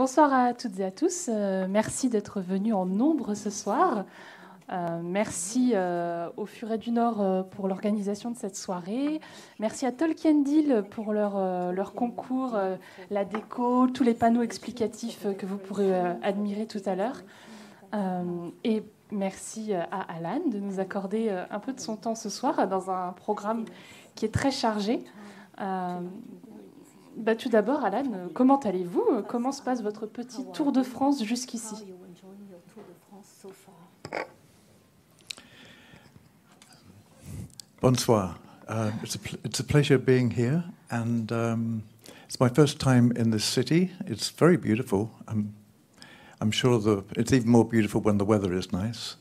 Bonsoir à toutes et à tous. Merci d'être venus en nombre ce soir. Merci au Furet du Nord pour l'organisation de cette soirée. Merci à Tolkien Lille pour leur concours, la déco, tous les panneaux explicatifs que vous pourrez admirer tout à l'heure. Et merci à Alan de nous accorder un peu de son temps ce soir dans un programme qui est très chargé. Tout d'abord, Alan, comment allez-vous? Comment se passe votre petit tour de France jusqu'ici? Bonsoir. It's a pleasure being here, and it's my first time in this city. It's very beautiful. I'm sure it's even more beautiful when the weather is nice.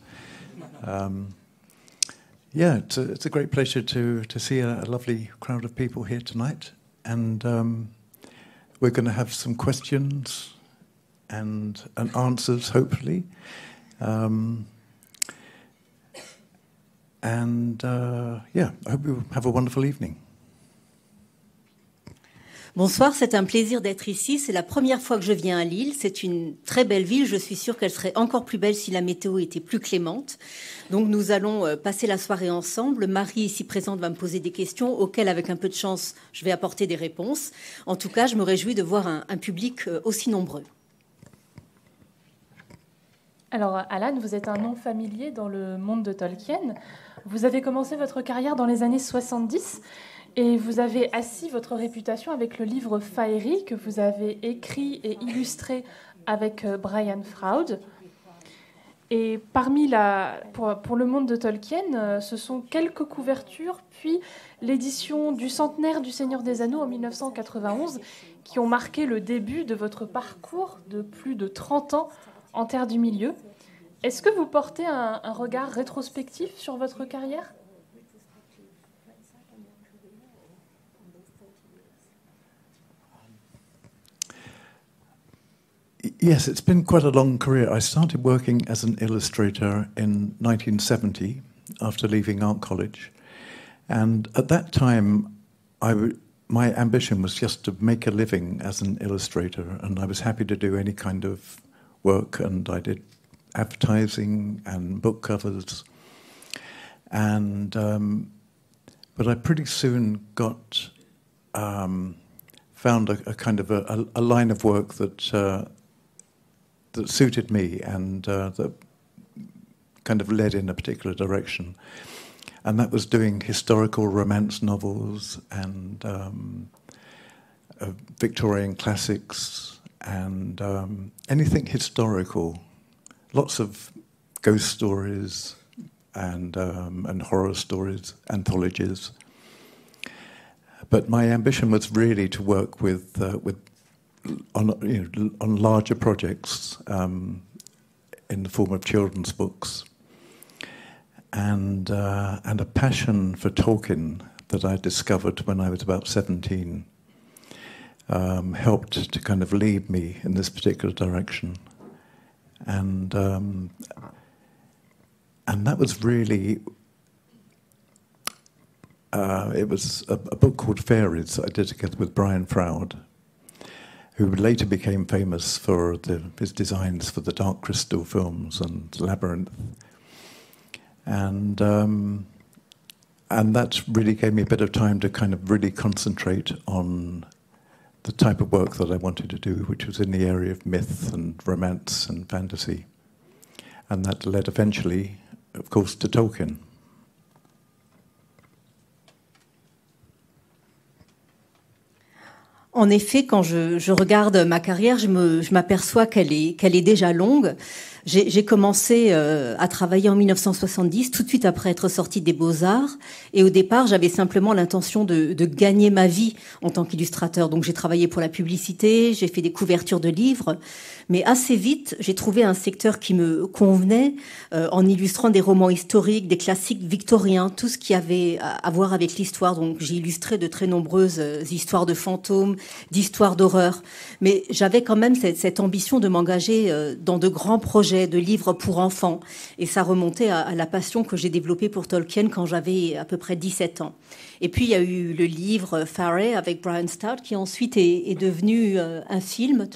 It's a great pleasure to see a lovely crowd of people here tonight, and we're going to have some questions and answers, hopefully. I hope you have a wonderful evening. Bonsoir, c'est un plaisir d'être ici. C'est la première fois que je viens à Lille. C'est une très belle ville. Je suis sûre qu'elle serait encore plus belle si la météo était plus clémente. Donc nous allons passer la soirée ensemble. Marie, ici présente, va me poser des questions auxquelles, avec un peu de chance, je vais apporter des réponses. En tout cas, je me réjouis de voir un public aussi nombreux. Alors, Alan, vous êtes un nom familier dans le monde de Tolkien. Vous avez commencé votre carrière dans les années 70 et vous avez assis votre réputation avec le livre Faerie que vous avez écrit et illustré avec Brian Froud. Et pour le monde de Tolkien, ce sont quelques couvertures, puis l'édition du centenaire du Seigneur des Anneaux en 1991 qui ont marqué le début de votre parcours de plus de 30 ans en Terre du Milieu. Est-ce que vous portez un regard rétrospectif sur votre carrière? Yes, it's been quite a long career. I started working as an illustrator in 1970 after leaving art college. And at that time, my ambition was just to make a living as an illustrator, and I was happy to do any kind of work, and I did advertising and book covers, and but I pretty soon found a kind of a line of work that suited me and that kind of led in a particular direction, and that was doing historical romance novels and Victorian classics and anything historical, lots of ghost stories and horror stories, anthologies. But my ambition was really to work on larger projects in the form of children's books, and a passion for Tolkien that I discovered when I was about 17 helped to kind of lead me in this particular direction. And that was really, it was a book called Fairies that I did together with Brian Froud, who later became famous for his designs for the Dark Crystal films and Labyrinth. And that really gave me a bit of time to kind of really concentrate on the type of work that I wanted to do, which was in the area of myth and romance and fantasy. And that led eventually, of course, to Tolkien. En effet, quand je regarde ma carrière, je m'aperçois qu'elle est déjà longue. J'ai commencé à travailler en 1970, tout de suite après être sortie des Beaux-Arts. Et au départ, j'avais simplement l'intention de gagner ma vie en tant qu'illustrateur. Donc j'ai travaillé pour la publicité, j'ai fait des couvertures de livres. Mais assez vite, j'ai trouvé un secteur qui me convenait en illustrant des romans historiques, des classiques victoriens, tout ce qui avait à voir avec l'histoire. Donc j'ai illustré de très nombreuses histoires de fantômes, d'histoires d'horreur. Mais j'avais quand même cette ambition de m'engager dans de grands projets de livres pour enfants. Et ça remontait à la passion que j'ai développée pour Tolkien quand j'avais à peu près 17 ans. Et puis, il y a eu le livre Furet avec Brian Stout, qui ensuite est devenu un film.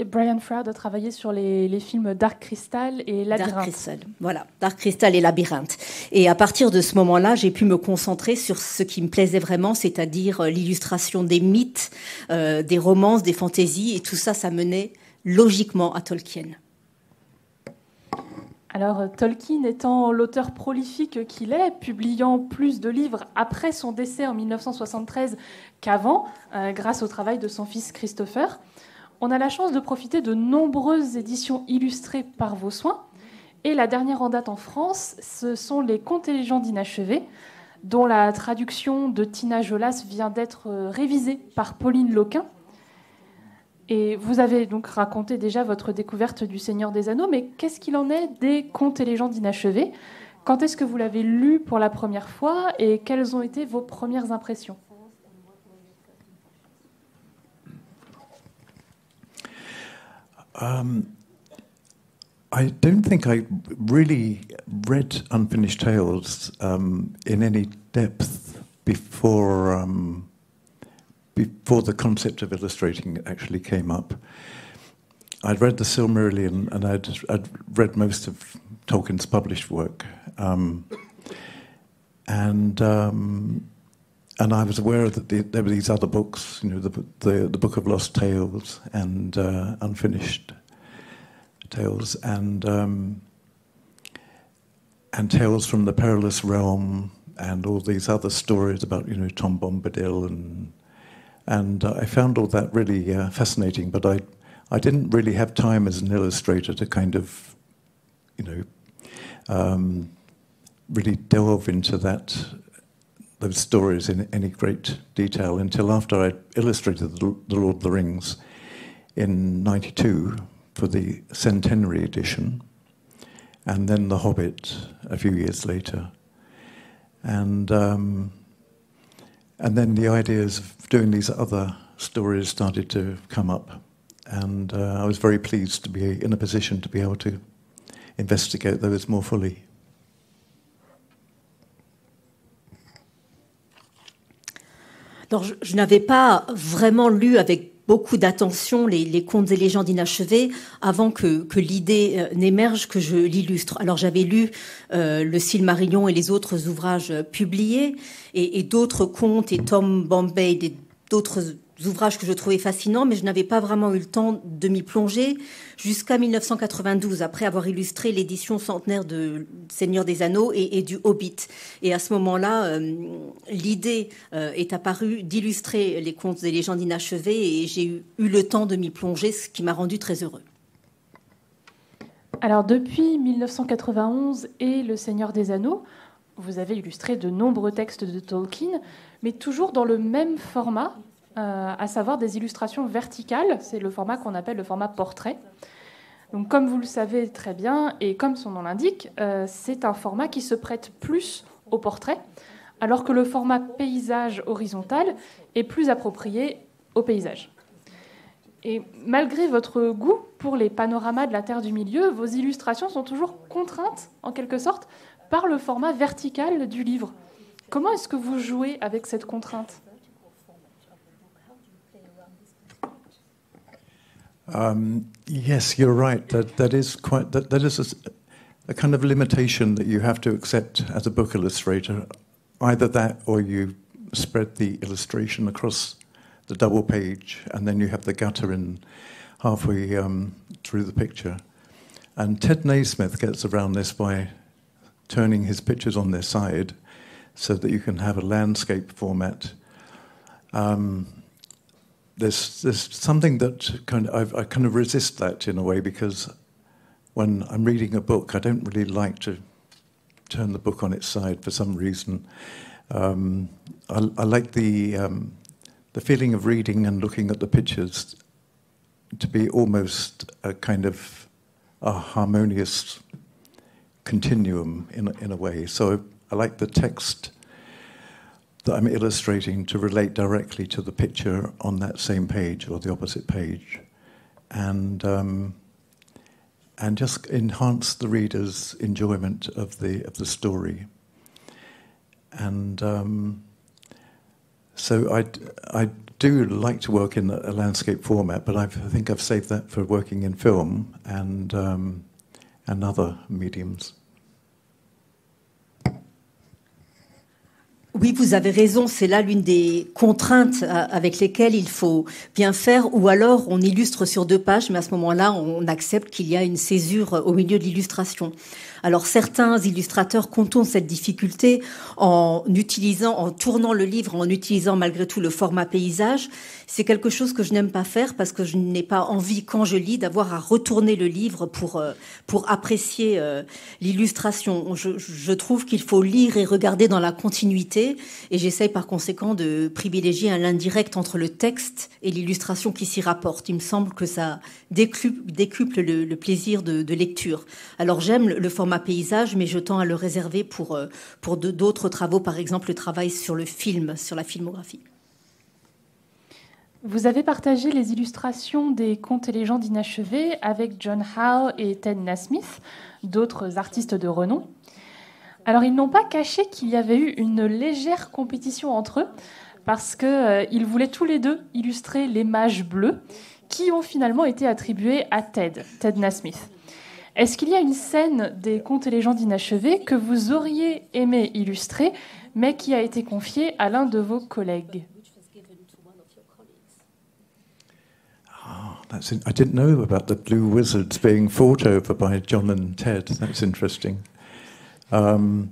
Brian Froud a travaillé sur les films Dark Crystal et Labyrinthe. Dark Crystal, voilà. Dark Crystal et Labyrinthe. Et à partir de ce moment-là, j'ai pu me concentrer sur ce qui me plaisait vraiment, c'est-à-dire l'illustration des mythes, des romances, des fantaisies. Et tout ça, ça menait logiquement à Tolkien. Alors, Tolkien étant l'auteur prolifique qu'il est, publiant plus de livres après son décès en 1973 qu'avant, grâce au travail de son fils Christopher, on a la chance de profiter de nombreuses éditions illustrées par vos soins. Et la dernière en date en France, ce sont les Contes et légendes inachevés, dont la traduction de Tina Jolas vient d'être révisée par Pauline Loquin. Et vous avez donc raconté déjà votre découverte du Seigneur des Anneaux, mais qu'est-ce qu'il en est des Contes et légendes inachevés? Quand est-ce que vous l'avez lu pour la première fois et quelles ont été vos premières impressions? I don't think I really read Unfinished Tales in any depth before the concept of illustrating actually came up. I'd read the Silmarillion and I'd read most of Tolkien's published work, and I was aware that there were these other books, the Book of Lost Tales and Unfinished Tales, and Tales from the Perilous Realm, and all these other stories about Tom Bombadil, and I found all that really fascinating. But I didn't really have time as an illustrator to kind of really delve into those stories in any great detail until after I illustrated the Lord of the Rings in '92 for the centenary edition, and then The Hobbit a few years later, and then the ideas of doing these other stories started to come up, and I was very pleased to be in a position to be able to investigate those more fully. Alors, je n'avais pas vraiment lu avec beaucoup d'attention les contes et légendes inachevés avant que l'idée n'émerge que je l'illustre. Alors j'avais lu le Silmarillion et les autres ouvrages publiés et d'autres contes et Tom Bombay, d'autres ouvrages que je trouvais fascinants, mais je n'avais pas vraiment eu le temps de m'y plonger jusqu'à 1992, après avoir illustré l'édition centenaire de Seigneur des Anneaux et du Hobbit. Et à ce moment-là, l'idée est apparue d'illustrer les contes et légendes inachevés, et j'ai eu le temps de m'y plonger, ce qui m'a rendu très heureux. Alors, depuis 1991 et Le Seigneur des Anneaux, vous avez illustré de nombreux textes de Tolkien, mais toujours dans le même format, à savoir des illustrations verticales. C'est le format qu'on appelle le format portrait. Donc, comme vous le savez très bien, et comme son nom l'indique, c'est un format qui se prête plus au portrait, alors que le format paysage horizontal est plus approprié au paysage. Et malgré votre goût pour les panoramas de la Terre du Milieu, vos illustrations sont toujours contraintes, en quelque sorte, par le format vertical du livre. Comment est-ce que vous jouez avec cette contrainte ? Yes, you're right. That is a kind of limitation that you have to accept as a book illustrator. Either that, or you spread the illustration across the double page, and then you have the gutter in halfway through the picture. And Ted Naismith gets around this by turning his pictures on their side, so that you can have a landscape format. There's something that I kind of resist that in a way, because when I'm reading a book, I don't really like to turn the book on its side for some reason. I like the feeling of reading and looking at the pictures to be almost a kind of a harmonious continuum in a way. So I like the text that I'm illustrating to relate directly to the picture on that same page or the opposite page, and just enhance the reader's enjoyment of the story. And so I do like to work in a landscape format, but I think I've saved that for working in film and other mediums. Oui, vous avez raison, c'est là l'une des contraintes avec lesquelles il faut bien faire, ou alors on illustre sur 2 pages, mais à ce moment-là, on accepte qu'il y a une césure au milieu de l'illustration. Alors certains illustrateurs contournent cette difficulté en tournant le livre, en utilisant malgré tout le format paysage. C'est quelque chose que je n'aime pas faire parce que je n'ai pas envie, quand je lis, d'avoir à retourner le livre pour apprécier l'illustration. Je trouve qu'il faut lire et regarder dans la continuité, et j'essaye par conséquent de privilégier un lien direct entre le texte et l'illustration qui s'y rapporte. Il me semble que ça décuple le plaisir de lecture. Alors j'aime le format paysage, mais je tends à le réserver pour d'autres travaux, par exemple le travail sur le film, sur la filmographie. Vous avez partagé les illustrations des Contes et légendes inachevés avec John Howe et Ted Nasmith, d'autres artistes de renom. Alors, ils n'ont pas caché qu'il y avait eu une légère compétition entre eux, parce qu'ils voulaient tous les deux illustrer les mages bleus, qui ont finalement été attribués à Ted Nasmith. Est-ce qu'il y a une scène des Contes et légendes inachevés que vous auriez aimé illustrer, mais qui a été confiée à l'un de vos collègues ? I didn't know about the blue wizards being fought over by John and Ted. That's interesting. No,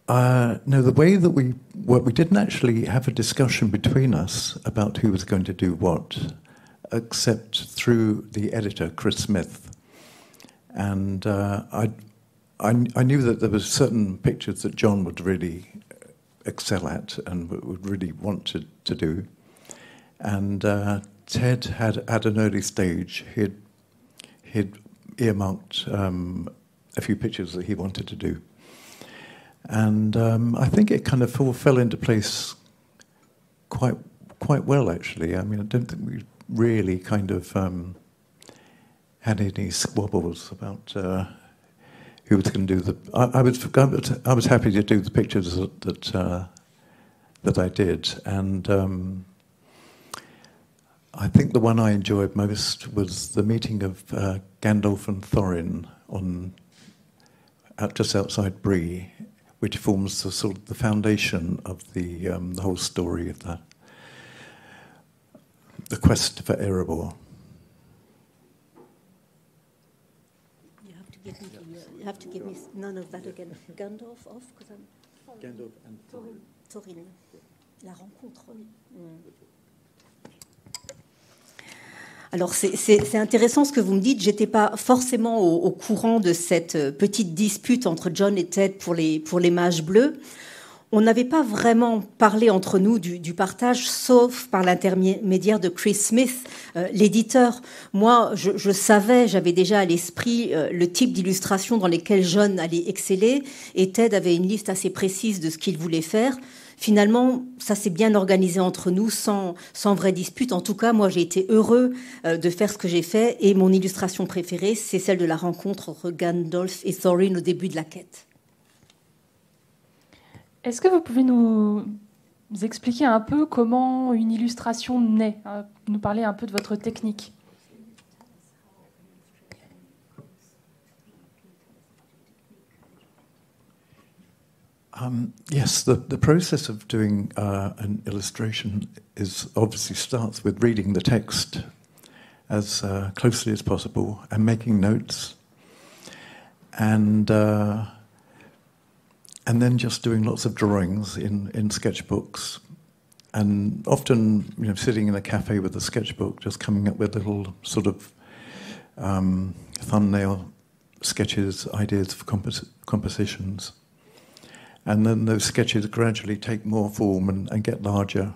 the way that we didn't actually have a discussion between us about who was going to do what, except through the editor, Chris Smith. And I knew that there were certain pictures that John would really excel at and would really want to do. And Ted had, at an early stage, he'd earmarked a few pictures that he wanted to do. And I think it kind of all fell into place quite well, actually. I mean, I don't think we really kind of had any squabbles about who was going to do the. I was happy to do the pictures that I did, and I think the one I enjoyed most was the meeting of Gandalf and Thorin just outside Bree, which forms the foundation of the whole story of the quest for Erebor. You have to give me none of that again. Gandalf off, because I'm Gandalf and Thorin. La rencontre. Alors c'est intéressant ce que vous me dites. J'étais pas forcément au courant de cette petite dispute entre John et Ted pour les mages bleus. On n'avait pas vraiment parlé entre nous du partage, sauf par l'intermédiaire de Chris Smith, l'éditeur. Moi, je savais, j'avais déjà à l'esprit le type d'illustration dans lesquelles John allait exceller, et Ted avait une liste assez précise de ce qu'il voulait faire. Finalement, ça s'est bien organisé entre nous, sans vraie dispute. En tout cas, moi, j'ai été heureux de faire ce que j'ai fait, et mon illustration préférée, c'est celle de la rencontre entre Gandalf et Thorin au début de la quête. Est-ce que vous pouvez nous expliquer un peu comment une illustration naît, nous parler un peu de votre technique? Yes, the process of doing an illustration obviously starts with reading the text as closely as possible and making notes, and then just doing lots of drawings in sketchbooks, and often, sitting in a cafe with a sketchbook, just coming up with little sort of thumbnail sketches, ideas for compositions. And then those sketches gradually take more form and get larger,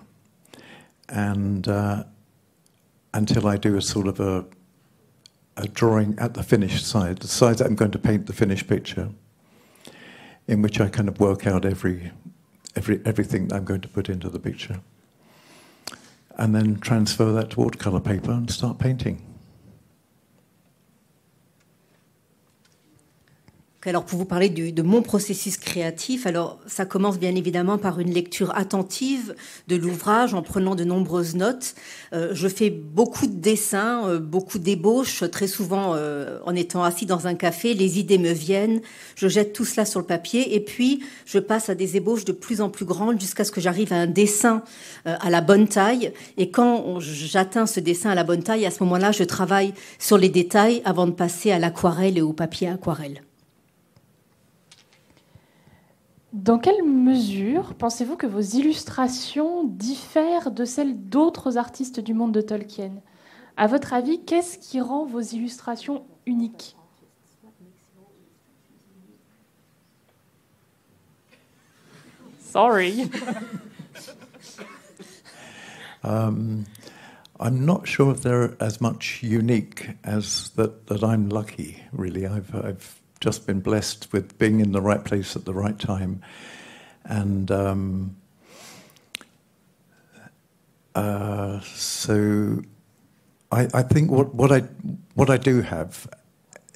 and until I do a sort of a drawing at the finished side, the side that I'm going to paint the finished picture, in which I kind of work out every everything I'm going to put into the picture. And then transfer that to watercolor paper and start painting. Alors pour vous parler de mon processus créatif, alors ça commence bien évidemment par une lecture attentive de l'ouvrage en prenant de nombreuses notes. Je fais beaucoup de dessins, beaucoup d'ébauches, très souvent en étant assis dans un café, les idées me viennent, je jette tout cela sur le papier et puis je passe à des ébauches de plus en plus grandes jusqu'à ce que j'arrive à un dessin à la bonne taille. Et quand j'atteins ce dessin à la bonne taille, à ce moment-là, je travaille sur les détails avant de passer à l'aquarelle et au papier aquarelle. Dans quelle mesure pensez-vous que vos illustrations diffèrent de celles d'autres artistes du monde de Tolkien? À votre avis, qu'est-ce qui rend vos illustrations uniques? Sorry. I'm not sure if they're as much unique as that I'm lucky, really. I've just been blessed with being in the right place at the right time, and so I think what I do have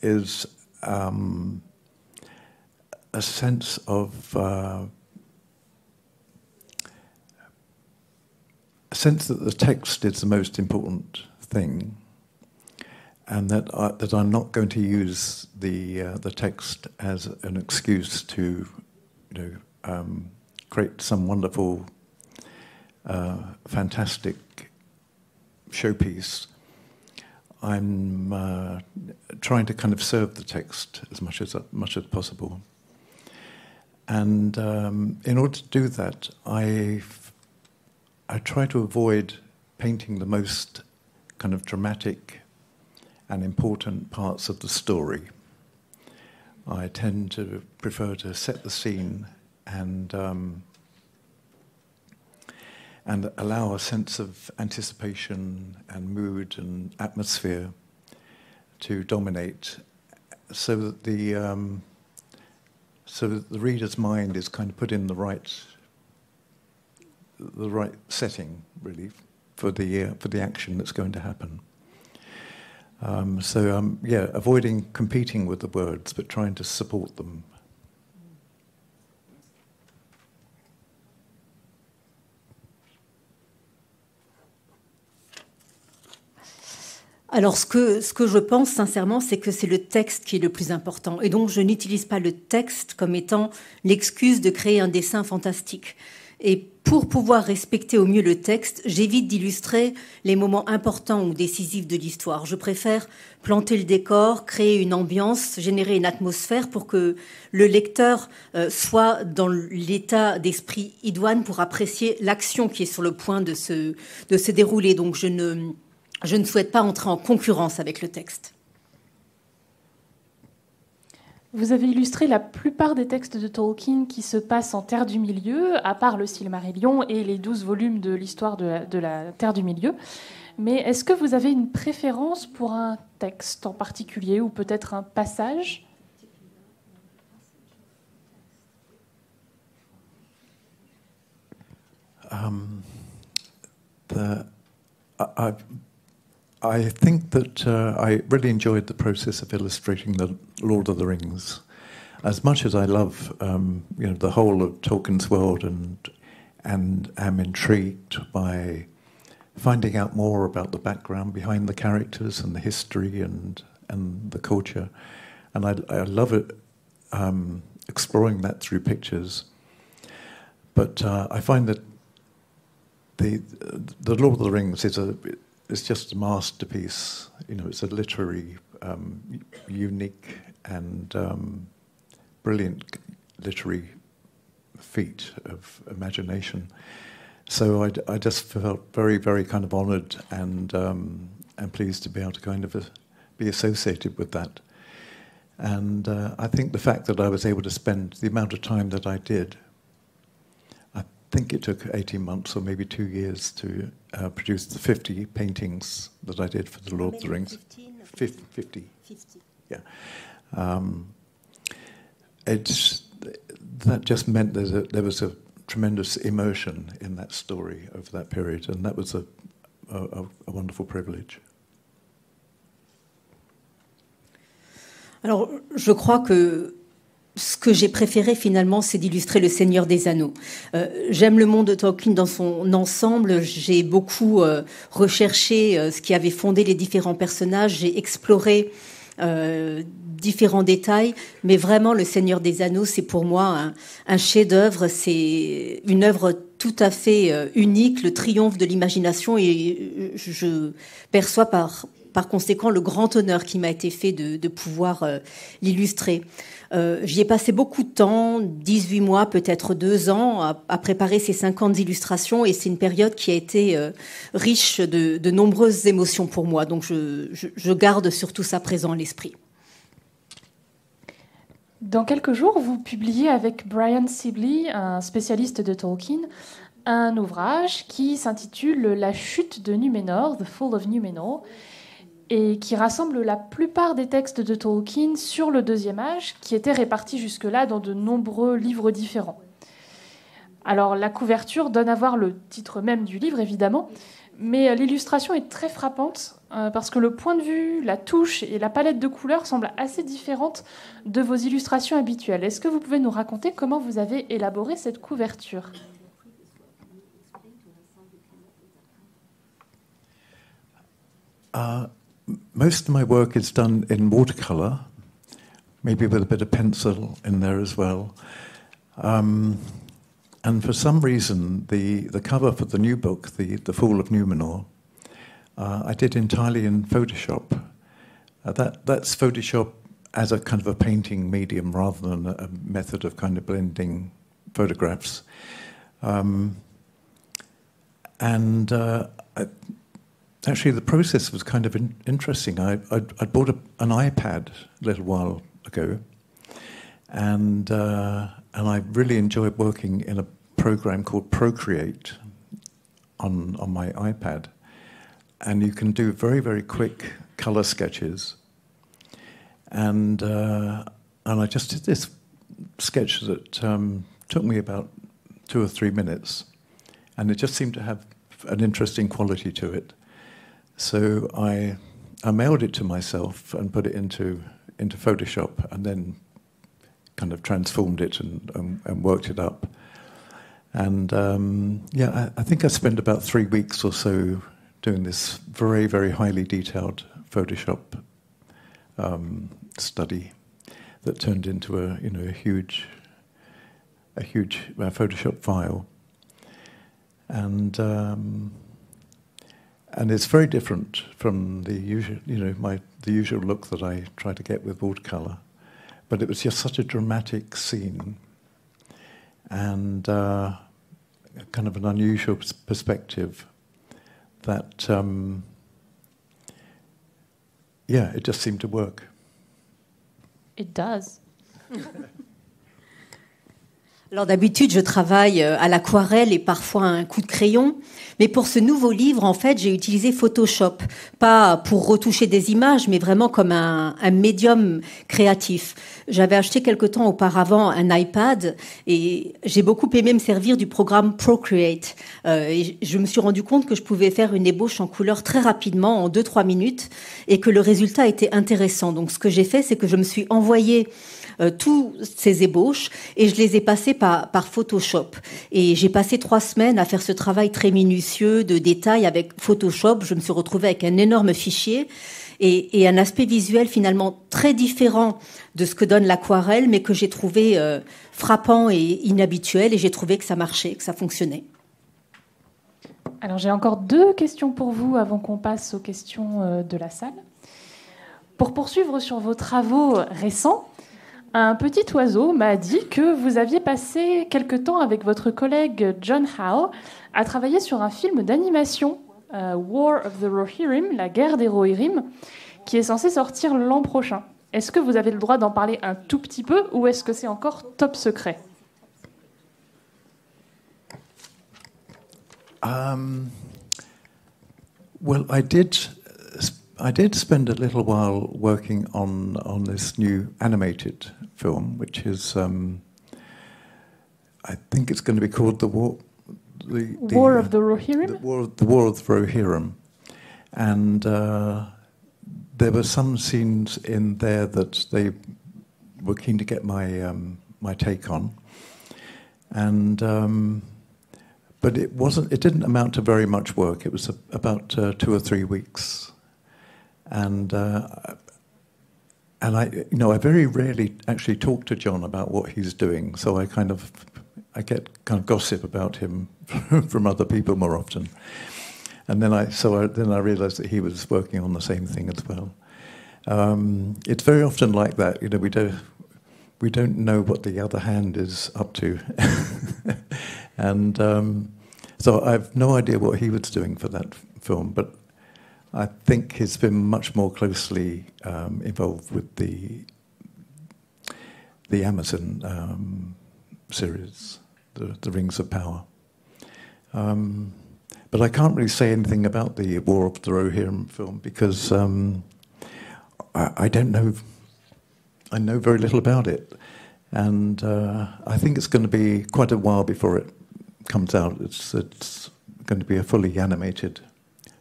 is a sense of a sense that the text is the most important thing. And that I'm not going to use the text as an excuse to, create some wonderful, fantastic showpiece. I'm trying to kind of serve the text as much as possible. And in order to do that, I try to avoid painting the most kind of dramatic and important parts of the story. I tend to prefer to set the scene and allow a sense of anticipation and mood and atmosphere to dominate, so that the reader's mind is kind of put in the right setting, really, for the action that's going to happen. Avoiding competing with the words, but trying to support them. Alors, ce que je pense sincèrement, c'est que c'est le texte qui est le plus important. Et donc, je n'utilise pas le texte comme étant l'excuse de créer un dessin fantastique. Et pour pouvoir respecter au mieux le texte, j'évite d'illustrer les moments importants ou décisifs de l'histoire. Je préfère planter le décor, créer une ambiance, générer une atmosphère pour que le lecteur soit dans l'état d'esprit idoine pour apprécier l'action qui est sur le point de se dérouler. Donc je ne souhaite pas entrer en concurrence avec le texte. Vous avez illustré la plupart des textes de Tolkien qui se passent en Terre du Milieu, à part le Silmarillion et les 12 volumes de l'histoire de la Terre du Milieu. Mais est-ce que vous avez une préférence pour un texte en particulier ou peut-être un passage ? I think that I really enjoyed the process of illustrating the Lord of the Rings. As much as I love, the whole of Tolkien's world, and am intrigued by finding out more about the background behind the characters and the history and the culture, and I love it, exploring that through pictures. But I find that the Lord of the Rings is just a masterpiece. It's a literary, unique and brilliant literary feat of imagination. So I just felt very, very kind of honoured and pleased to be able to kind of be associated with that. And I think the fact that I was able to spend the amount of time that I did, I think it took 18 months or maybe 2 years to produce the 50 paintings that I did for the Lord of the Rings. 50. Yeah. That just meant there was a tremendous immersion in that story over that period, and that was a wonderful privilege. Alors, je crois que ce que j'ai préféré finalement, c'est d'illustrer Le Seigneur des Anneaux. J'aime le monde de Tolkien dans son ensemble. J'ai beaucoup recherché ce qui avait fondé les différents personnages. J'ai exploré différents détails, mais vraiment Le Seigneur des Anneaux, c'est pour moi un chef-d'œuvre. C'est une œuvre tout à fait unique, le triomphe de l'imagination, et je perçois par conséquent le grand honneur qui m'a été fait de pouvoir l'illustrer. J'y ai passé beaucoup de temps, 18 mois, peut-être 2 ans, à préparer ces 50 illustrations, et c'est une période qui a été riche de nombreuses émotions pour moi. Donc je garde surtout ça présent à l'esprit. Dans quelques jours, vous publiez avec Brian Sibley, un spécialiste de Tolkien, un ouvrage qui s'intitule « La chute de Númenor », « The Fall of Númenor », et qui rassemble la plupart des textes de Tolkien sur le Deuxième Âge, qui étaient répartis jusque-là dans de nombreux livres différents. Alors, la couverture donne à voir le titre même du livre, évidemment, mais l'illustration est très frappante, parce que le point de vue, la touche et la palette de couleurs semblent assez différentes de vos illustrations habituelles. Est-ce que vous pouvez nous raconter comment vous avez élaboré cette couverture ? Most of my work is done in watercolor, maybe with a bit of pencil in there as well. And for some reason, the cover for the new book, The Fall of Númenor, I did entirely in Photoshop. That's Photoshop as a kind of a painting medium rather than a method of kind of blending photographs. Actually, the process was kind of interesting. I bought an iPad a little while ago, and I really enjoyed working in a program called Procreate on my iPad, and you can do very, very quick color sketches. And I just did this sketch that took me about 2 or 3 minutes, and it just seemed to have an interesting quality to it. So I mailed it to myself and put it into Photoshop, and then kind of transformed it and worked it up. And I think I spent about 3 weeks or so doing this very, very highly detailed Photoshop study that turned into a huge Photoshop file. And it's very different from the usual, the usual look that I try to get with watercolor. But it was just such a dramatic scene, and kind of an unusual perspective that, it just seemed to work. It does. Alors d'habitude, je travaille à l'aquarelle et parfois un coup de crayon. Mais pour ce nouveau livre, en fait, j'ai utilisé Photoshop. Pas pour retoucher des images, mais vraiment comme un médium créatif. J'avais acheté quelque temps auparavant un iPad et j'ai beaucoup aimé me servir du programme Procreate. Et je me suis rendu compte que je pouvais faire une ébauche en couleur très rapidement, en 2-3 minutes, et que le résultat était intéressant. Donc ce que j'ai fait, c'est que je me suis envoyé tous ces ébauches et je les ai passées par Photoshop. Et j'ai passé 3 semaines à faire ce travail très minutieux de détail avec Photoshop. Je me suis retrouvée avec un énorme fichier et un aspect visuel finalement très différent de ce que donne l'aquarelle, mais que j'ai trouvé frappant et inhabituel, et j'ai trouvé que ça marchait, que ça fonctionnait. Alors j'ai encore 2 questions pour vous avant qu'on passe aux questions de la salle. Pour poursuivre sur vos travaux récents, un petit oiseau m'a dit que vous aviez passé quelque temps avec votre collègue John Howe à travailler sur un film d'animation, War of the Rohirrim, la guerre des Rohirrim, qui est censé sortir l'an prochain. Est-ce que vous avez le droit d'en parler un tout petit peu, ou est-ce que c'est encore top secret ? Well, I did spend a little while working on this new animated film, which is I think it's going to be called the War. War of the Rohirrim? The War of the Rohirrim. And there were some scenes in there that they were keen to get my take on. And but it didn't amount to very much work. It was about 2 or 3 weeks. And I very rarely actually talk to John about what he's doing, so I get kind of gossip about him from other people more often. And then I realised that he was working on the same thing as well. It's very often like that. We don't know what the other hand is up to, and so I've no idea what he was doing for that film. But I think he's been much more closely involved with the Amazon series, the Rings of Power. But I can't really say anything about the War of the Rohirrim film because I don't know. I know very little about it, and I think it's going to be quite a while before it comes out. It's going to be a fully animated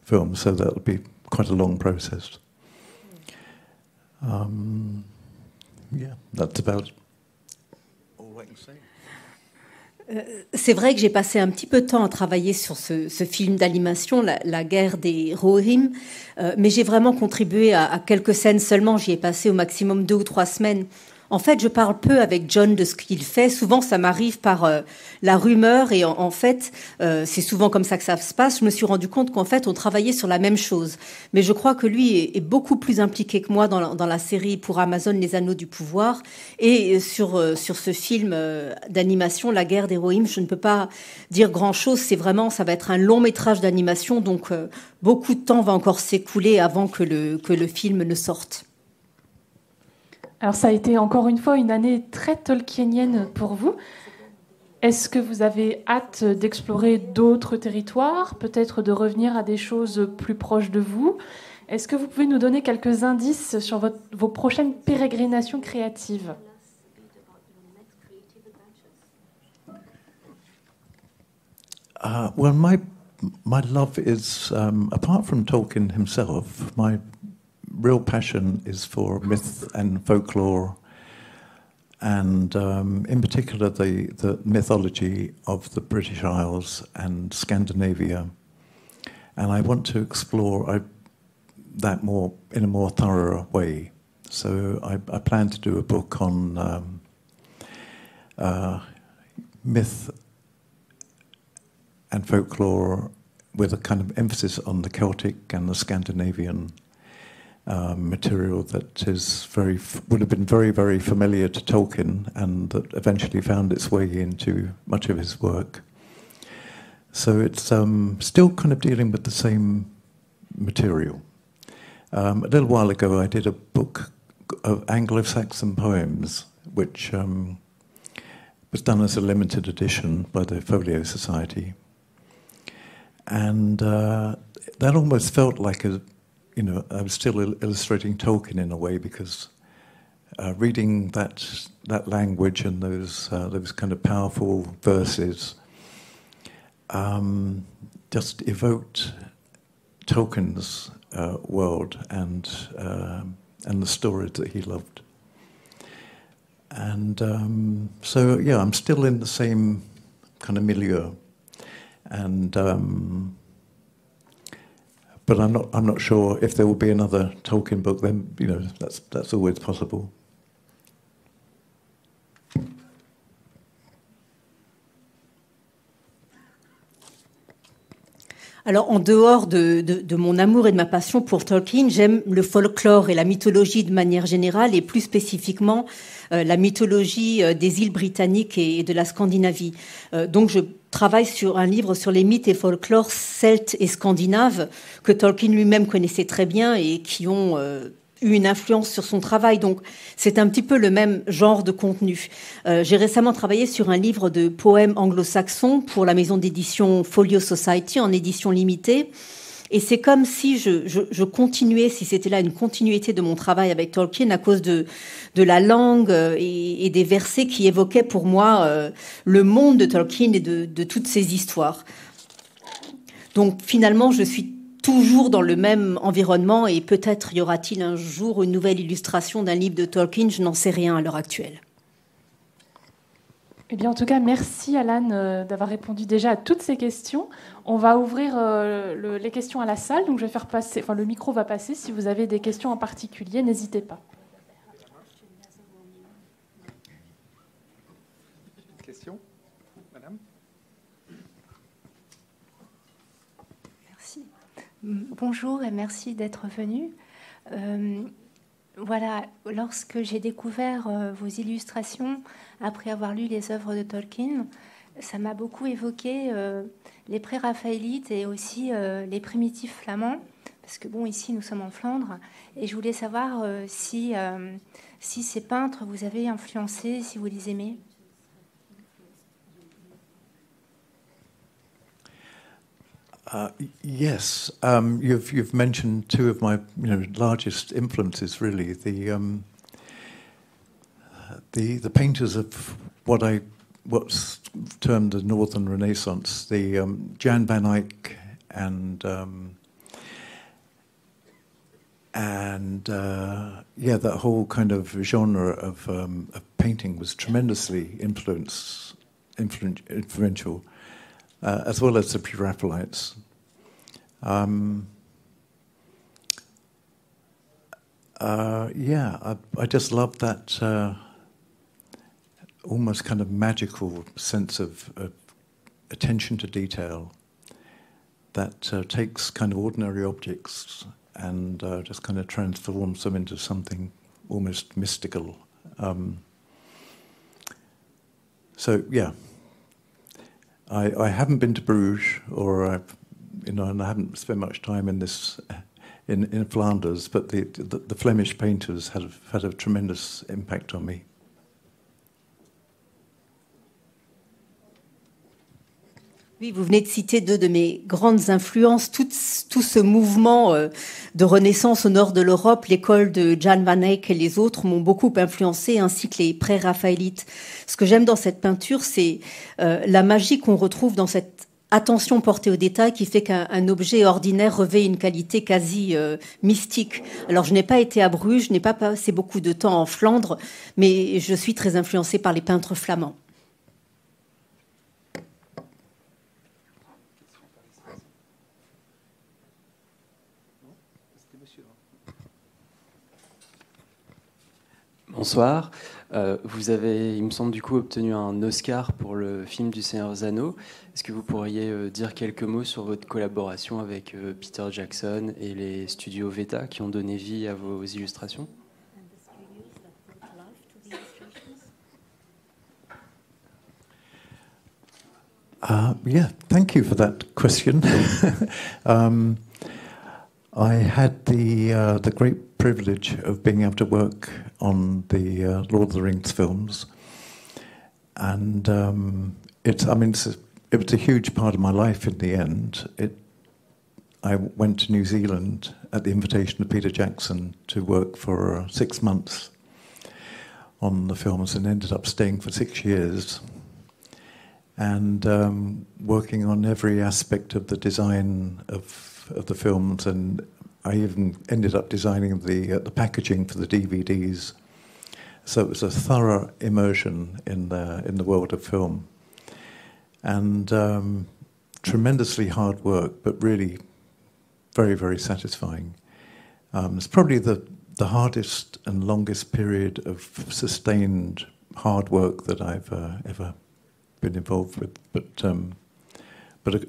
film, so that'll be quite a long process. Yeah, that's about all I can say. C'est vrai que j'ai passé un petit peu de temps à travailler sur ce film d'animation, la guerre des Rohirrim, mais j'ai vraiment contribué à quelques scènes seulement. J'y ai passé au maximum 2 ou 3 semaines. En fait, je parle peu avec John de ce qu'il fait. Souvent, ça m'arrive par la rumeur et en fait, c'est souvent comme ça que ça se passe. Je me suis rendu compte qu'en fait, on travaillait sur la même chose. Mais je crois que lui est beaucoup plus impliqué que moi dans la série pour Amazon, Les Anneaux du Pouvoir. Et sur ce film d'animation, La guerre des Rohirrim, je ne peux pas dire grand-chose. Ça va être un long métrage d'animation, donc beaucoup de temps va encore s'écouler avant que le film ne sorte. Alors ça a été encore une fois une année très tolkienienne pour vous. Est-ce que vous avez hâte d'explorer d'autres territoires, peut-être de revenir à des choses plus proches de vous? Est-ce que vous pouvez nous donner quelques indices sur vos prochaines pérégrinations créatives? Well, my love is, apart from Tolkien himself, my real passion is for myth and folklore, and in particular the mythology of the British Isles and Scandinavia. And I want to explore that more in a more thorough way. So I plan to do a book on myth and folklore with a kind of emphasis on the Celtic and the Scandinavian material that would have been very, very familiar to Tolkien and that eventually found its way into much of his work. So it's still kind of dealing with the same material. A little while ago I did a book of Anglo-Saxon poems, which was done as a limited edition by the Folio Society. And that almost felt like I was still illustrating Tolkien in a way because reading that language and those kind of powerful verses just evoked Tolkien's world and the stories that he loved. And so yeah, I'm still in the same kind of milieu, and but I'm not sure if there will be another Tolkien book. Then that's always possible. Alors, en dehors de mon amour et de ma passion pour Tolkien, j'aime le folklore et la mythologie de manière générale, et plus spécifiquement la mythologie des îles britanniques et de la Scandinavie. Donc, je travaille sur un livre sur les mythes et folklores celtes et scandinaves que Tolkien lui-même connaissait très bien et qui ont eu une influence sur son travail. Donc, c'est un petit peu le même genre de contenu. J'ai récemment travaillé sur un livre de poèmes anglo-saxons pour la maison d'édition Folio Society en édition limitée. Et c'est comme si je continuais, si c'était là une continuité de mon travail avec Tolkien, à cause de la langue et des versets qui évoquaient pour moi le monde de Tolkien et de toutes ces histoires. Donc finalement, je suis toujours dans le même environnement et peut-être y aura-t-il un jour une nouvelle illustration d'un livre de Tolkien, je n'en sais rien à l'heure actuelle. Eh bien, en tout cas, merci Alan d'avoir répondu déjà à toutes ces questions. On va ouvrir les questions à la salle, donc je vais faire passer, le micro va passer. Si vous avez des questions en particulier, n'hésitez pas. Question, madame? Merci. Bonjour et merci d'être venu. Voilà, lorsque j'ai découvert vos illustrations, après avoir lu les œuvres de Tolkien, ça m'a beaucoup évoqué les pré-raphaélites et aussi les primitifs flamands, parce que bon, ici nous sommes en Flandre, et je voulais savoir si ces peintres vous avez influencé, si vous les aimez. Yes, you've mentioned two of my largest influences, really. The painters of what's termed the Northern Renaissance, the Jan van Eyck and that whole kind of genre of painting was tremendously influential. As well as the Pre-Raphaelites. I just love that almost kind of magical sense of attention to detail that takes kind of ordinary objects and just kind of transforms them into something almost mystical. I haven't been to Bruges, and I haven't spent much time in Flanders, but the Flemish painters have had a tremendous impact on me. Oui, vous venez de citer deux de mes grandes influences. Tout ce mouvement de renaissance au nord de l'Europe, l'école de Jan van Eyck et les autres m'ont beaucoup influencé, ainsi que les pré-raphaélites. Ce que j'aime dans cette peinture, c'est la magie qu'on retrouve dans cette attention portée au détail qui fait qu'un objet ordinaire revêt une qualité quasi mystique. Alors, je n'ai pas été à Bruges, je n'ai pas passé beaucoup de temps en Flandre, mais je suis très influencée par les peintres flamands. Bonsoir. Vous avez, il me semble, du coup, obtenu un Oscar pour le film du Seigneur des Anneaux. Est-ce que vous pourriez dire quelques mots sur votre collaboration avec Peter Jackson et les studios Veta qui ont donné vie à vos illustrations? Thank you for that question. I had the great privilege of being able to work on the Lord of the Rings films, and it was a huge part of my life in the end. I went to New Zealand at the invitation of Peter Jackson to work for 6 months on the films, and ended up staying for 6 years and working on every aspect of the design of the films, and I even ended up designing the packaging for the DVDs. So it was a thorough immersion in the world of film, and tremendously hard work, but really very, very satisfying. It's probably the hardest and longest period of sustained hard work that I've ever been involved with, but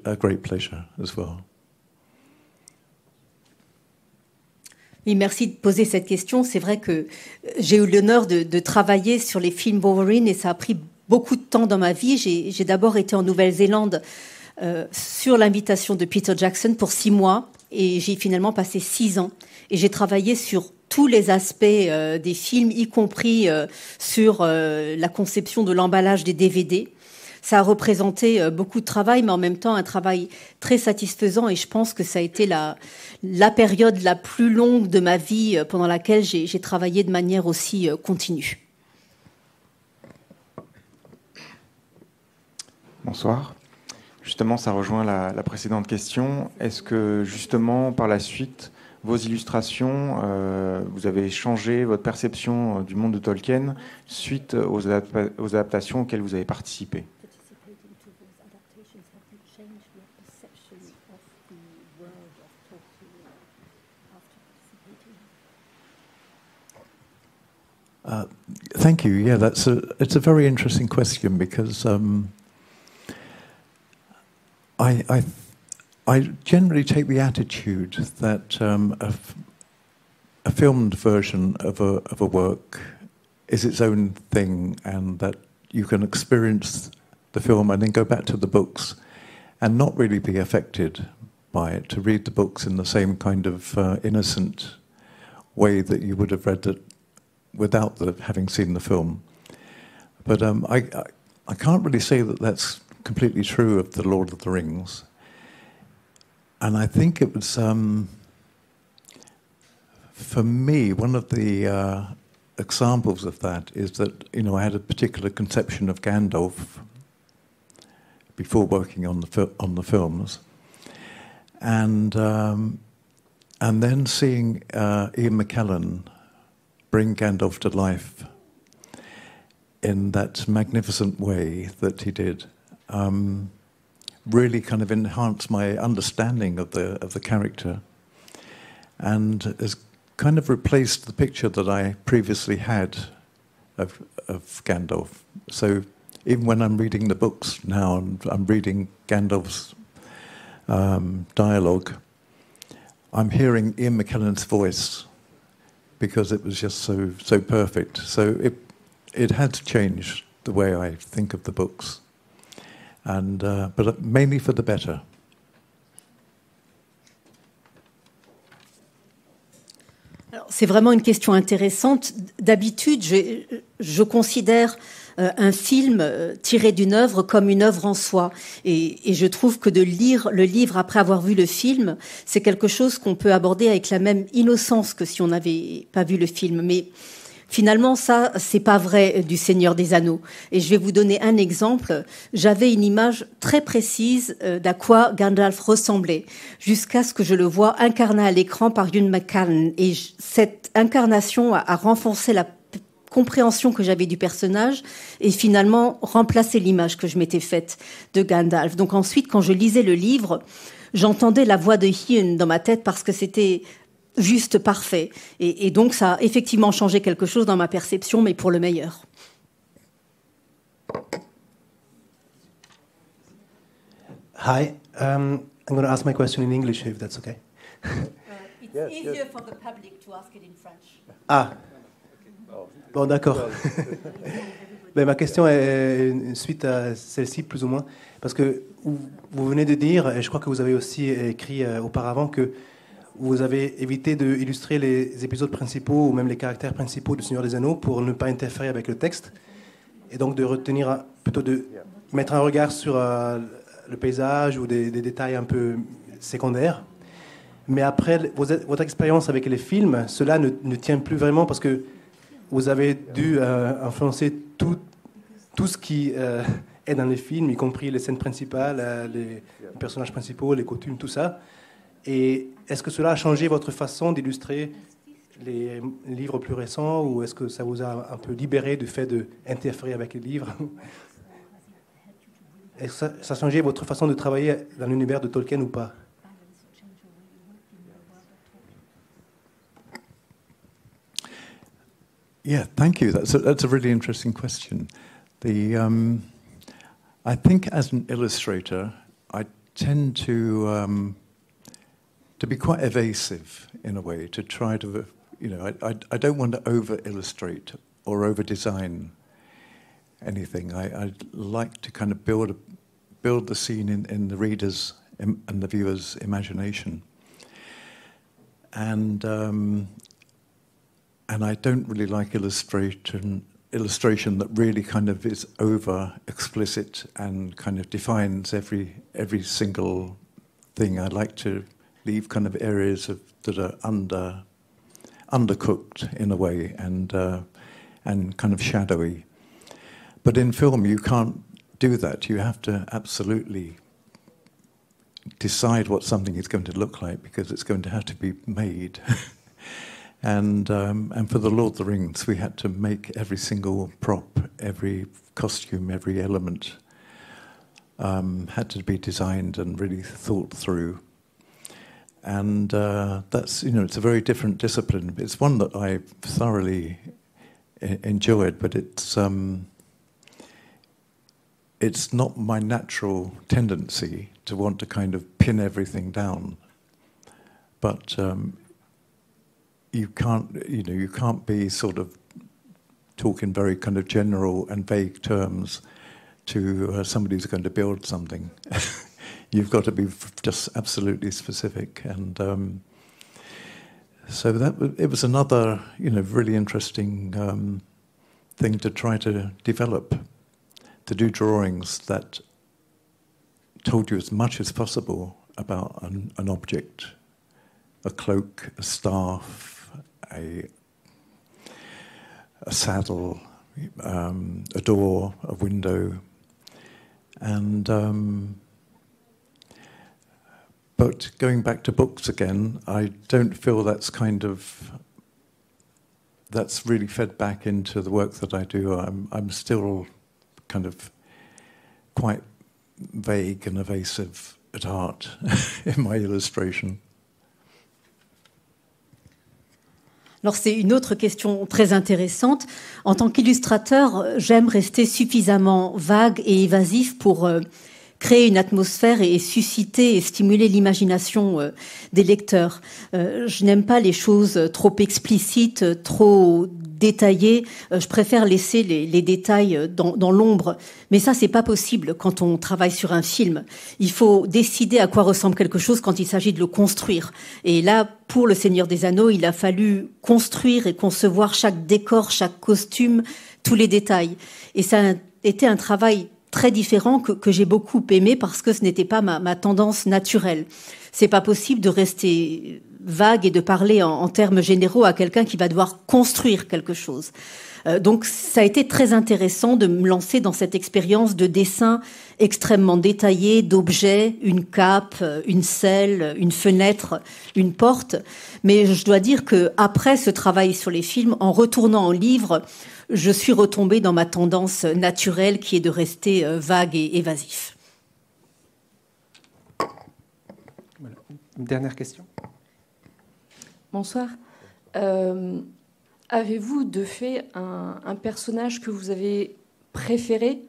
a great pleasure as well. Oui, merci de poser cette question. C'est vrai que j'ai eu l'honneur de travailler sur les films Wolverine et ça a pris beaucoup de temps dans ma vie. J'ai d'abord été en Nouvelle-Zélande sur l'invitation de Peter Jackson pour 6 mois et j'ai finalement passé 6 ans. Et j'ai travaillé sur tous les aspects des films, y compris sur la conception de l'emballage des DVD. ça a représenté beaucoup de travail, mais en même temps un travail très satisfaisant. Et je pense que ça a été la période la plus longue de ma vie pendant laquelle j'ai travaillé de manière aussi continue. Bonsoir. Justement, ça rejoint la précédente question. Est-ce que, justement, par la suite, vos illustrations, vous avez changé votre perception du monde de Tolkien suite aux adaptations auxquelles vous avez participé? Thank you. Yeah, it's a very interesting question because I generally take the attitude that a filmed version of a work is its own thing, and that you can experience the film and then go back to the books and not really be affected by it, to read the books in the same kind of innocent way that you would have read it without having seen the film. But I can't really say that that's completely true of The Lord of the Rings. And I think it was, for me, one of the examples of that is that, I had a particular conception of Gandalf before working on the films. And then seeing Ian McKellen bring Gandalf to life in that magnificent way that he did, really kind of enhanced my understanding of the character, and has kind of replaced the picture that I previously had of Gandalf. So even when I'm reading the books now and I'm reading Gandalf's dialogue, I'm hearing Ian McKellen's voice because it was just so perfect. So it had to change the way I think of the books, but mainly for the better. Alors, c'est vraiment une question intéressante. D'habitude, je considère un film tiré d'une œuvre comme une œuvre en soi. Et je trouve que de lire le livre après avoir vu le film, c'est quelque chose qu'on peut aborder avec la même innocence que si on n'avait pas vu le film. Mais finalement, ça, c'est pas vrai du Seigneur des Anneaux. Et je vais vous donner un exemple. J'avais une image très précise d'à quoi Gandalf ressemblait, jusqu'à ce que je le vois incarné à l'écran par Ian McKellen. Et cette incarnation a renforcé la compréhension que j'avais du personnage et finalement remplacé l'image que je m'étais faite de Gandalf. Donc ensuite, quand je lisais le livre, j'entendais la voix de Ian dans ma tête parce que c'était juste parfait. Et donc, ça a effectivement changé quelque chose dans ma perception, mais pour le meilleur. Hi, I'm going to ask my question in English, if that's okay. It's easier for the public to ask it in French. Ah, bon, d'accord. Ben, ma question est une suite à celle-ci, plus ou moins, parce que vous venez de dire, et je crois que vous avez aussi écrit auparavant, que vous avez évité d'illustrer les épisodes principaux ou même les caractères principaux du Seigneur des Anneaux pour ne pas interférer avec le texte, et donc de retenir, plutôt de mettre un regard sur le paysage ou des détails un peu secondaires. Mais après votre expérience avec les films, cela ne tient plus vraiment parce que vous avez dû influencer tout ce qui est dans les films, y compris les scènes principales, les personnages principaux, les coutumes, tout ça. Et est-ce que cela a changé votre façon d'illustrer les livres plus récents, ou est-ce que ça vous a un peu libéré du fait d'interférer avec les livres? Est-ce que ça a changé votre façon de travailler dans l'univers de Tolkien ou pas? Yeah, thank you. That's a really interesting question. I think as an illustrator, I tend to be quite evasive in a way, to try to, I don't want to over-illustrate or over-design anything. I like to kind of build the scene in the reader's and the viewer's imagination. And I don't really like illustration that really kind of is over explicit and kind of defines every single thing. I like to leave kind of areas that are undercooked in a way and kind of shadowy. But in film, you can't do that. You have to absolutely decide what something is going to look like because it's going to have to be made. And for the Lord of the Rings, we had to make every single prop, every costume, every element had to be designed and really thought through. And that's, it's a very different discipline. It's one that I thoroughly enjoyed, but it's not my natural tendency to want to kind of pin everything down. But you can't be sort of talking very kind of general and vague terms to somebody who's going to build something. You've got to be just absolutely specific, and so it was another, really interesting thing to try to develop, to do drawings that told you as much as possible about an object, a cloak, a staff, a saddle, a door, a window, and. But going back to books again, I don't feel that's really fed back into the work that I do. I'm still kind of quite vague and evasive at heart in my illustration. Alors c'est une autre question très intéressante. En tant qu'illustrateur, j'aime rester suffisamment vague et évasif pour créer une atmosphère et susciter et stimuler l'imagination des lecteurs. Je n'aime pas les choses trop explicites, trop détaillées. Je préfère laisser les détails dans l'ombre. Mais ça, c'est pas possible quand on travaille sur un film. Il faut décider à quoi ressemble quelque chose quand il s'agit de le construire. Et là, pour Le Seigneur des Anneaux, il a fallu construire et concevoir chaque décor, chaque costume, tous les détails. Et ça a été un travail très différent que j'ai beaucoup aimé parce que ce n'était pas ma tendance naturelle. C'est pas possible de rester vague et de parler en termes généraux à quelqu'un qui va devoir construire quelque chose. Donc ça a été très intéressant de me lancer dans cette expérience de dessin extrêmement détaillé d'objets, une cape, une selle, une fenêtre, une porte. Mais je dois dire que après ce travail sur les films, en retournant en livre, je suis retombée dans ma tendance naturelle qui est de rester vague et évasif. Voilà. Une dernière question. Bonsoir. Avez-vous de fait un personnage que vous avez préféré,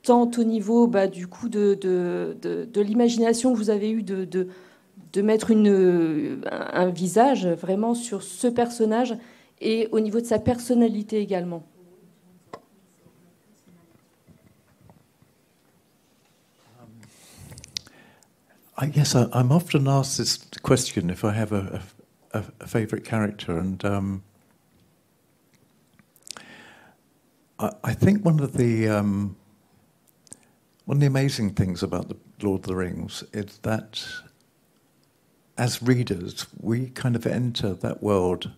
tant au niveau du coup de l'imagination que vous avez eue de mettre un visage vraiment sur ce personnage et au niveau de sa personnalité également? Yes, I'm often asked this question if I have a favourite character, and I think one of the amazing things about the Lord of the Rings is that as readers we kind of enter that world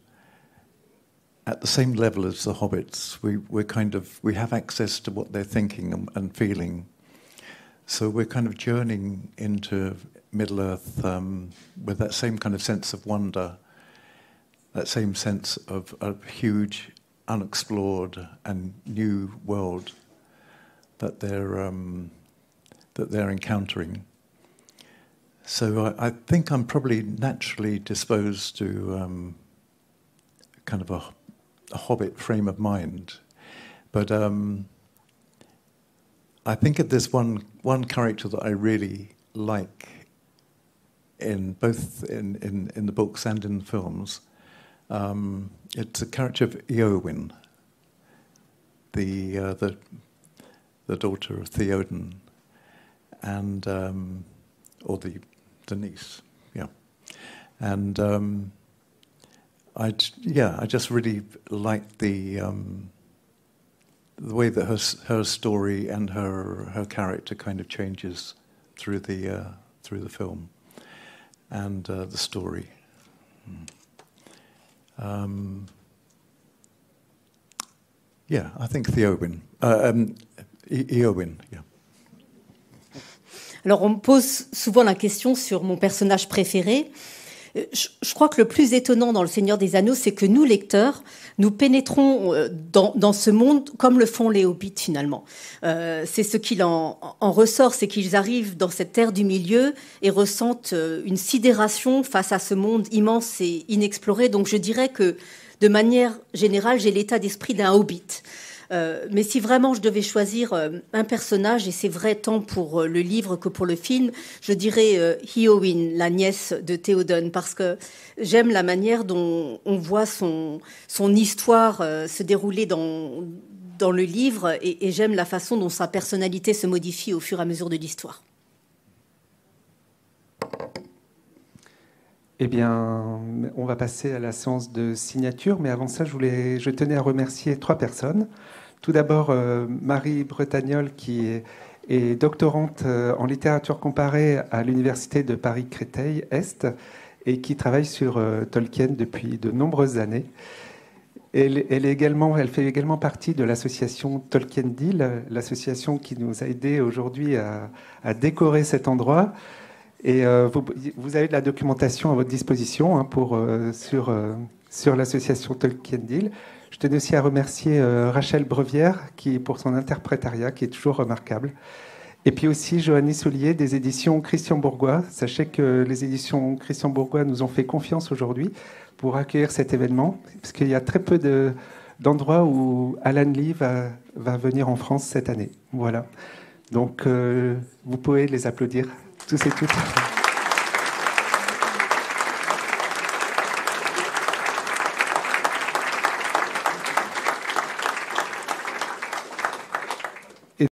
at the same level as the hobbits. We have access to what they're thinking and feeling. So we're kind of journeying into Middle-earth with that same kind of sense of wonder, that same sense of a huge, unexplored and new world that they're encountering. So I think I'm probably naturally disposed to kind of a hobbit frame of mind, but I think if there's one character that I really like in both in the books and in the films, it's the character of Eowyn, the daughter of Theoden, and or the niece, yeah, and I just really like the the way that her story and her character kind of changes through the film and the story. Yeah, I think Eowyn. Eowyn, yeah. Alors, on me pose souvent la question sur mon personnage préféré. Je crois que le plus étonnant dans Le Seigneur des Anneaux, c'est que nous, lecteurs, nous pénétrons dans ce monde comme le font les hobbits, finalement. C'est ce qu'il en ressort, c'est qu'ils arrivent dans cette terre du milieu et ressentent une sidération face à ce monde immense et inexploré. Donc je dirais que, de manière générale, j'ai l'état d'esprit d'un hobbit. Mais si vraiment je devais choisir un personnage, et c'est vrai tant pour le livre que pour le film, je dirais Eowyn, la nièce de Théoden, parce que j'aime la manière dont on voit son histoire se dérouler dans le livre, et j'aime la façon dont sa personnalité se modifie au fur et à mesure de l'histoire. Eh bien, on va passer à la séance de signature, mais avant ça, je tenais à remercier 3 personnes. Tout d'abord, Marie Bretagnol, qui est doctorante en littérature comparée à l'Université de Paris-Créteil-Est et qui travaille sur Tolkien depuis de nombreuses années. Elle fait également partie de l'association Tolkien de Lille, l'association qui nous a aidés aujourd'hui à décorer cet endroit. Et vous avez de la documentation à votre disposition sur l'association Tolkien de Lille. Je tenais aussi à remercier Rachel Brevière pour son interprétariat qui est toujours remarquable. Et puis aussi Johanny Soulier des éditions Christian Bourgois. Sachez que les éditions Christian Bourgois nous ont fait confiance aujourd'hui pour accueillir cet événement, parce qu'il y a très peu d'endroits où Alan Lee va venir en France cette année. Voilà. Donc vous pouvez les applaudir tous et toutes.